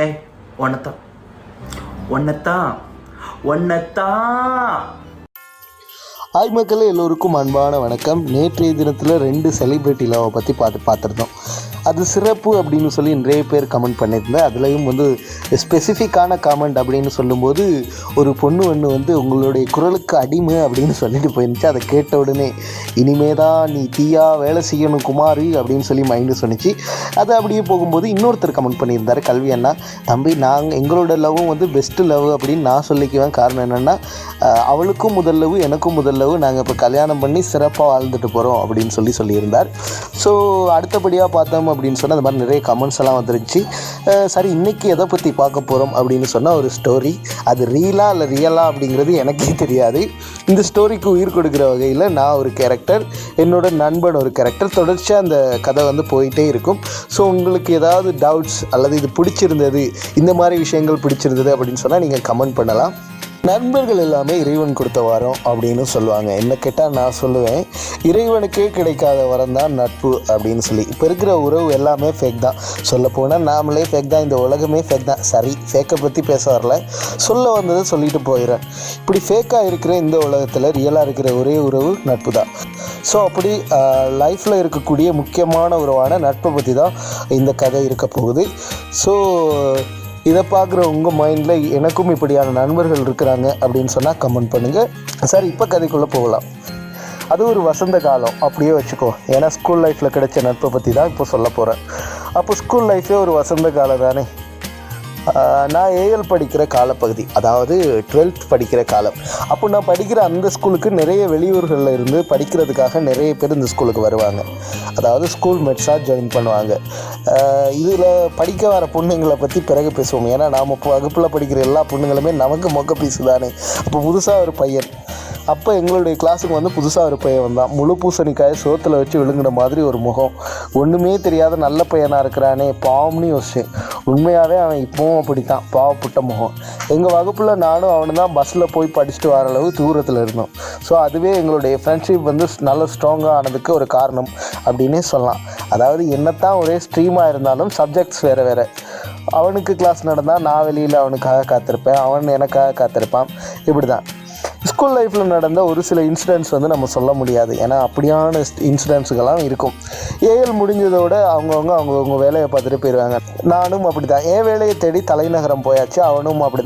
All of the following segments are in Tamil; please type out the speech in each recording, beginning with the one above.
ஏய் ஒன்னத்தான் ஒன்னத்தான் ஒன்னத்தான். ஹாய் மக்களே, எல்லோருக்கும் அன்பான வணக்கம். நேற்றைய தினத்தில் 2 செலிப்ரிட்டி லவ்வை பற்றி பார்த்துருந்தோம். அது சிறப்பு அப்படின்னு சொல்லி நிறைய பேர் கமெண்ட் பண்ணியிருந்தேன். அதுலேயும் ஸ்பெசிஃபிக்கான கமெண்ட் அப்படின்னு சொல்லும்போது ஒரு பொண்ணு ஒன்று உங்களுடைய குரலுக்கு அடிமை அப்படின்னு சொல்லிட்டு போயிருந்துச்சு. அதை கேட்ட உடனே இனிமே தான் நீ தீயா வேலை செய்யணும் குமாரி அப்படின்னு சொல்லி மைண்டு சொன்னிச்சு. அது அப்படியே போகும்போது இன்னொருத்தர் கமெண்ட் பண்ணியிருந்தார், கல்வி அண்ணா. தம்பி, எங்களோட லவ்வும் பெஸ்ட்டு லவ் அப்படின்னு நான் சொல்லிக்குவேன். காரணம் என்னென்னா, அவளுக்கும் முதல் லவ், எனக்கும் முதல் லவ், நாங்கள் இப்போ கல்யாணம் பண்ணி சிறப்பாக வாழ்ந்துட்டு போகிறோம் அப்படின்னு சொல்லியிருந்தார். ஸோ அடுத்தபடியாக பார்த்தோம் அப்படின்னு சொன்னால் அந்த மாதிரி நிறைய கமெண்ட்ஸ் எல்லாம் வந்துருந்துச்சு. சரி, இன்றைக்கி எதை பற்றி பார்க்க போகிறோம் அப்படின்னு சொன்னால் ஒரு ஸ்டோரி. அது ரியலா அப்படிங்கிறது எனக்கே தெரியாது. இந்த ஸ்டோரிக்கு உயிர் கொடுக்குற வகையில் நான் ஒரு கேரக்டர், என்னோட நண்பன் ஒரு கேரக்டர், தொடர்ச்சியாக அந்த கதை போயிட்டே இருக்கும். ஸோ உங்களுக்கு ஏதாவது டவுட்ஸ் அல்லது இது பிடிச்சிருந்தது, இந்த மாதிரி விஷயங்கள் பிடிச்சிருந்தது அப்படின்னு சொன்னால் நீங்கள் கமெண்ட் பண்ணலாம். நண்பர்கள் எல்லாமே இறைவன் கொடுத்த வரம் அப்படின்னு சொல்லுவாங்க. என்ன கேட்டால் நான் சொல்லுவேன், இறைவனுக்கே கிடைக்காத வரம் தான் நட்பு அப்படின்னு சொல்லி. இப்போ இருக்கிற உறவு எல்லாமே ஃபேக் தான். சொல்லப்போனால் நாமளே ஃபேக் தான், இந்த உலகமே ஃபேக் தான். சரி, ஃபேக்கை பற்றி பேச வரல, சொல்ல வந்ததை சொல்லிட்டு போயிடுறேன். இப்படி ஃபேக்காக இருக்கிற இந்த உலகத்தில் ரியலாக இருக்கிற ஒரே உறவு நட்பு தான். ஸோ அப்படி லைஃப்பில் இருக்கக்கூடிய முக்கியமான உறவான நட்பை பற்றி தான் இந்த கதை இருக்க போகுது. ஸோ இதை பார்க்குற உங்கள் மைண்டில் எனக்கும் இப்படியான நண்பர்கள் இருக்கிறாங்க அப்படின்னு சொன்னால் கமெண்ட் பண்ணுங்கள். சரி, இப்போ கதைக்குள்ளே போகலாம். அது ஒரு வசந்த காலம் அப்படியே வச்சுக்கோ. ஏன்னா ஸ்கூல் லைஃப்பில் கிடைச்ச நட்பை பற்றி தான் இப்போ சொல்ல போகிறேன். அப்போ ஸ்கூல் லைஃபே ஒரு வசந்த காலம் தானே. நான் ஏஎல் படிக்கிற காலப்பகுதி, அதாவது 12th படிக்கிற காலம். அப்போ நான் படிக்கிற அந்த ஸ்கூலுக்கு நிறைய வெளியூர்களில் இருந்து படிக்கிறதுக்காக நிறைய பேர் இந்த ஸ்கூலுக்கு வருவாங்க. அதாவது ஸ்கூல் மெட்ஸாக ஜாயின் பண்ணுவாங்க. இதில் படிக்க வர பொண்ணுங்களை பற்றி பிறகு பேசுவோம். ஏன்னா நாம் இப்போ வகுப்பில் படிக்கிற எல்லா பொண்ணுங்களுமே நமக்கு மொக்க பீஸு தானே. அப்போ புதுசாக ஒரு பையன், அப்போ எங்களுடைய கிளாஸுக்கு புதுசாக ஒரு பையன் வந்தான். முழு பூசணிக்காயை சோத்தில் வச்சு விழுங்கின மாதிரி ஒரு முகம், ஒன்றுமே தெரியாத நல்ல பையனாக இருக்கிறானே பாவம்னு யோசிச்சேன். உண்மையாகவே அவன் இப்போவும் அப்படித்தான், பாவப்பட்ட முகம். எங்கள் வகுப்பில் நானும் அவனு தான் பஸ்ஸில் போய் படிச்சுட்டு வர அளவு தூரத்தில் இருந்தோம். ஸோ அதுவே எங்களுடைய ஃப்ரெண்ட்ஷிப் நல்ல ஸ்ட்ராங்காக ஆனதுக்கு ஒரு காரணம் அப்படின்னே சொல்லலாம். அதாவது என்னத்தான் ஒரே ஸ்ட்ரீமாக இருந்தாலும் சப்ஜெக்ட்ஸ் வேறு வேறு. அவனுக்கு கிளாஸ் நடந்தால் நான் வெளியில் அவனுக்காக காத்திருப்பேன், அவன் எனக்காக காத்திருப்பான். இப்படி தான் ஸ்கூல் லைஃப்பில் நடந்த ஒரு சில இன்சிடென்ட்ஸ் நம்ம சொல்ல முடியாது. ஏன்னா அப்படியான இன்சிடென்ட்ஸுகள்லாம் இருக்கும். ஏஎல் முடிஞ்சதோடு அவங்கவுங்க வேலையை பார்த்துட்டு போயிடுவாங்க. நானும் அப்படி தான் என் வேலையை தேடி தலைநகரம் போயாச்சு. அவனும் அப்படி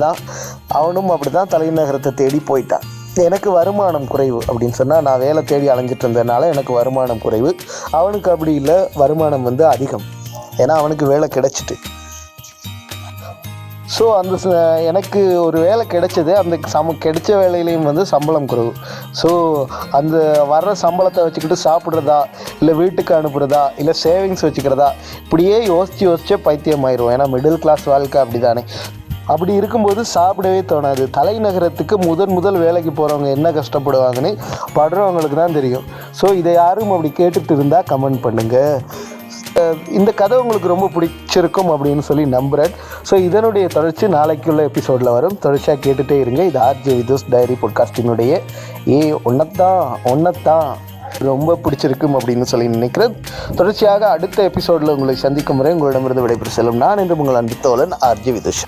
தான் தலைநகரத்தை தேடி போயிட்டான். எனக்கு வருமானம் குறைவு அப்படின்னு சொன்னால், நான் வேலை தேடி அலைஞ்சிட்டு இருந்ததுனால எனக்கு வருமானம் குறைவு. அவனுக்கு அப்படி இல்லை, வருமானம் அதிகம். ஏன்னா அவனுக்கு வேலை கிடச்சிட்டு. ஸோ எனக்கு ஒரு வேலை கிடைச்சது. அந்த கிடைச்ச வேலையிலையும் சம்பளம் குறைவு. ஸோ அந்த வர்ற சம்பளத்தை வச்சுக்கிட்டு சாப்பிட்றதா, இல்லை வீட்டுக்கு அனுப்புகிறதா, இல்லை சேவிங்ஸ் வச்சுக்கிறதா, இப்படியே யோசித்து பைத்தியம் ஆயிடும். ஏன்னா மிடில் கிளாஸ் வாழ்க்கை அப்படி தானே. அப்படி இருக்கும்போது சாப்பிடவே தோணாது. தலைநகரத்துக்கு முதல் வேலைக்கு போகிறவங்க என்ன கஷ்டப்படுவாங்கன்னு படுறவங்களுக்கு தான் தெரியும். ஸோ இதை யாரும் அப்படி கேட்டுட்டு இருந்தால் கமெண்ட் பண்ணுங்கள். இந்த கதை உங்களுக்கு ரொம்ப பிடிச்சிருக்கும் அப்படின்னு சொல்லி நம்புகிறேன். ஸோ இதனுடைய தொடர்ச்சி நாளைக்குள்ள எபிசோடில் வரும். தொடர்ச்சியாக கேட்டுகிட்டே இருங்க. இது ஆர்ஜே விதுஸ் டைரி பாட்காஸ்டினுடைய ஒன்னத்தான் ரொம்ப பிடிச்சிருக்கும் அப்படின்னு சொல்லி நினைக்கிறேன். தொடர்ச்சியாக அடுத்த எபிசோடில் உங்களை சந்திக்கும் முறை உங்களிடமிருந்து விடைபெற செல்லும் நான் என்று உங்கள் அன்பு தோழன் ஆர்ஜே விதுஷ்.